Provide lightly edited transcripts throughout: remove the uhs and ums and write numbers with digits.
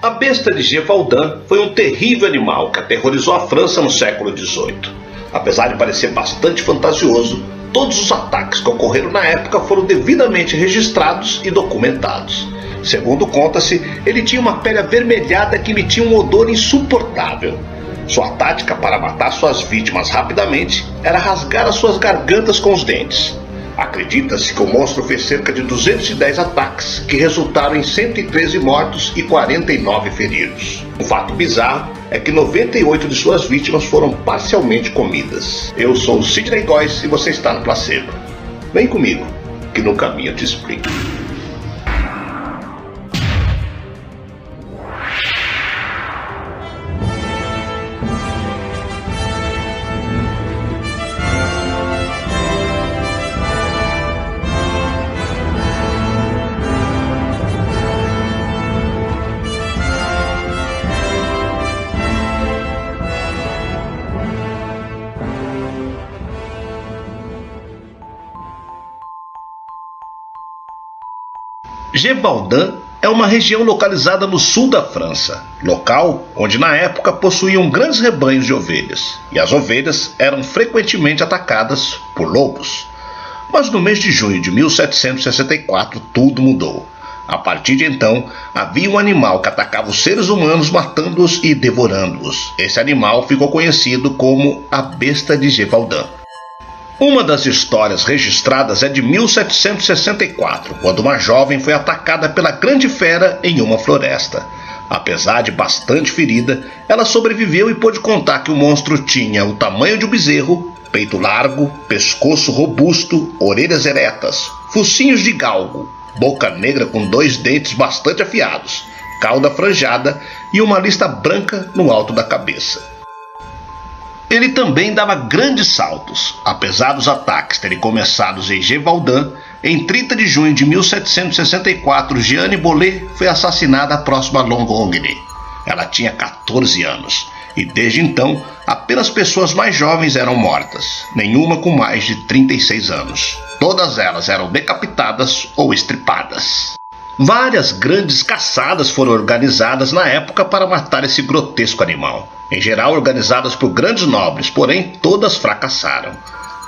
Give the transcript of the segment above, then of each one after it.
A besta de Gévaudan foi um terrível animal que aterrorizou a França no século XVIII. Apesar de parecer bastante fantasioso, todos os ataques que ocorreram na época foram devidamente registrados e documentados. Segundo conta-se, ele tinha uma pele avermelhada que emitia um odor insuportável. Sua tática para matar suas vítimas rapidamente era rasgar as suas gargantas com os dentes. Acredita-se que o monstro fez cerca de 210 ataques, que resultaram em 113 mortos e 49 feridos. Um fato bizarro é que 98 de suas vítimas foram parcialmente comidas. Eu sou o Sidney Góes e você está no Placebo. Vem comigo, que no caminho eu te explico. Gévaudan é uma região localizada no sul da França, local onde na época possuíam grandes rebanhos de ovelhas, e as ovelhas eram frequentemente atacadas por lobos. Mas no mês de junho de 1764 tudo mudou. A partir de então, havia um animal que atacava os seres humanos matando-os e devorando-os. Esse animal ficou conhecido como a besta de Gévaudan. Uma das histórias registradas é de 1764, quando uma jovem foi atacada pela grande fera em uma floresta. Apesar de bastante ferida, ela sobreviveu e pôde contar que o monstro tinha o tamanho de um bezerro, peito largo, pescoço robusto, orelhas eretas, focinhos de galgo, boca negra com 2 dentes bastante afiados, cauda franjada e uma lista branca no alto da cabeça. Ele também dava grandes saltos. Apesar dos ataques terem começado em Gévaudan, em 30 de junho de 1764, Jeanne Bollet foi assassinada próximo a Longongne. Ela tinha 14 anos, e desde então, apenas pessoas mais jovens eram mortas, nenhuma com mais de 36 anos. Todas elas eram decapitadas ou estripadas. Várias grandes caçadas foram organizadas na época para matar esse grotesco animal. Em geral organizadas por grandes nobres, porém todas fracassaram.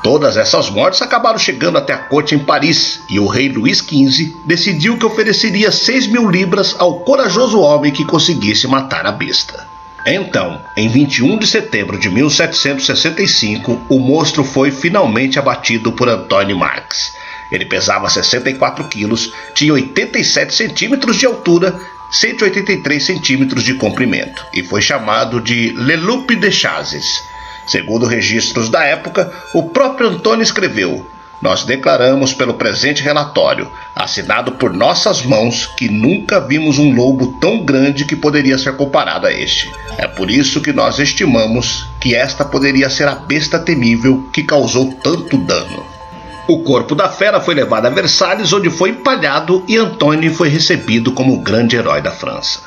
Todas essas mortes acabaram chegando até a corte em Paris, e o rei Luís XV decidiu que ofereceria 6.000 libras ao corajoso homem que conseguisse matar a besta. Então, em 21 de setembro de 1765, o monstro foi finalmente abatido por Antoine Marx. Ele pesava 64 quilos, tinha 87 centímetros de altura, 183 centímetros de comprimento, e foi chamado de Le Loup des Chasses. Segundo registros da época, o próprio Antônio escreveu: "Nós declaramos pelo presente relatório, assinado por nossas mãos, que nunca vimos um lobo tão grande que poderia ser comparado a este. É por isso que nós estimamos que esta poderia ser a besta temível que causou tanto dano." O corpo da fera foi levado a Versalhes, onde foi empalhado, e Antônio foi recebido como o grande herói da França.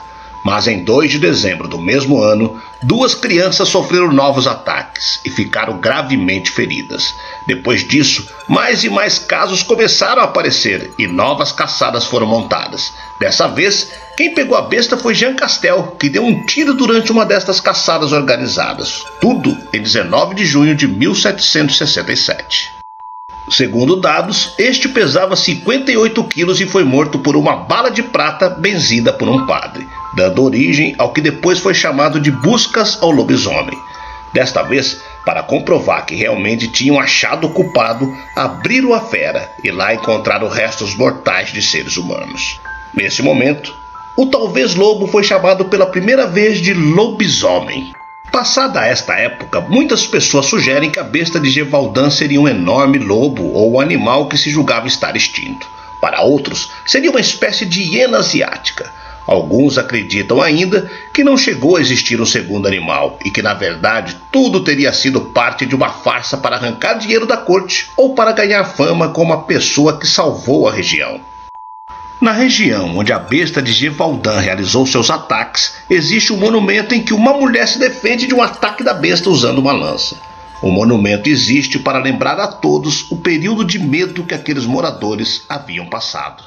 Mas em 2 de dezembro do mesmo ano, 2 crianças sofreram novos ataques e ficaram gravemente feridas. Depois disso, mais e mais casos começaram a aparecer e novas caçadas foram montadas. Dessa vez, quem pegou a besta foi Jean Castel, que deu um tiro durante uma destas caçadas organizadas. Tudo em 19 de junho de 1767. Segundo dados, este pesava 58 quilos e foi morto por uma bala de prata benzida por um padre, dando origem ao que depois foi chamado de buscas ao lobisomem. Desta vez, para comprovar que realmente tinham achado o culpado, abriram a fera e lá encontraram restos mortais de seres humanos. Nesse momento, o talvez lobo foi chamado pela primeira vez de lobisomem. Passada esta época, muitas pessoas sugerem que a besta de Gévaudan seria um enorme lobo ou um animal que se julgava estar extinto. Para outros, seria uma espécie de hiena asiática. Alguns acreditam ainda que não chegou a existir um segundo animal e que, na verdade, tudo teria sido parte de uma farsa para arrancar dinheiro da corte ou para ganhar fama como a pessoa que salvou a região. Na região onde a besta de Gévaudan realizou seus ataques, existe um monumento em que uma mulher se defende de um ataque da besta usando uma lança. O monumento existe para lembrar a todos o período de medo que aqueles moradores haviam passado.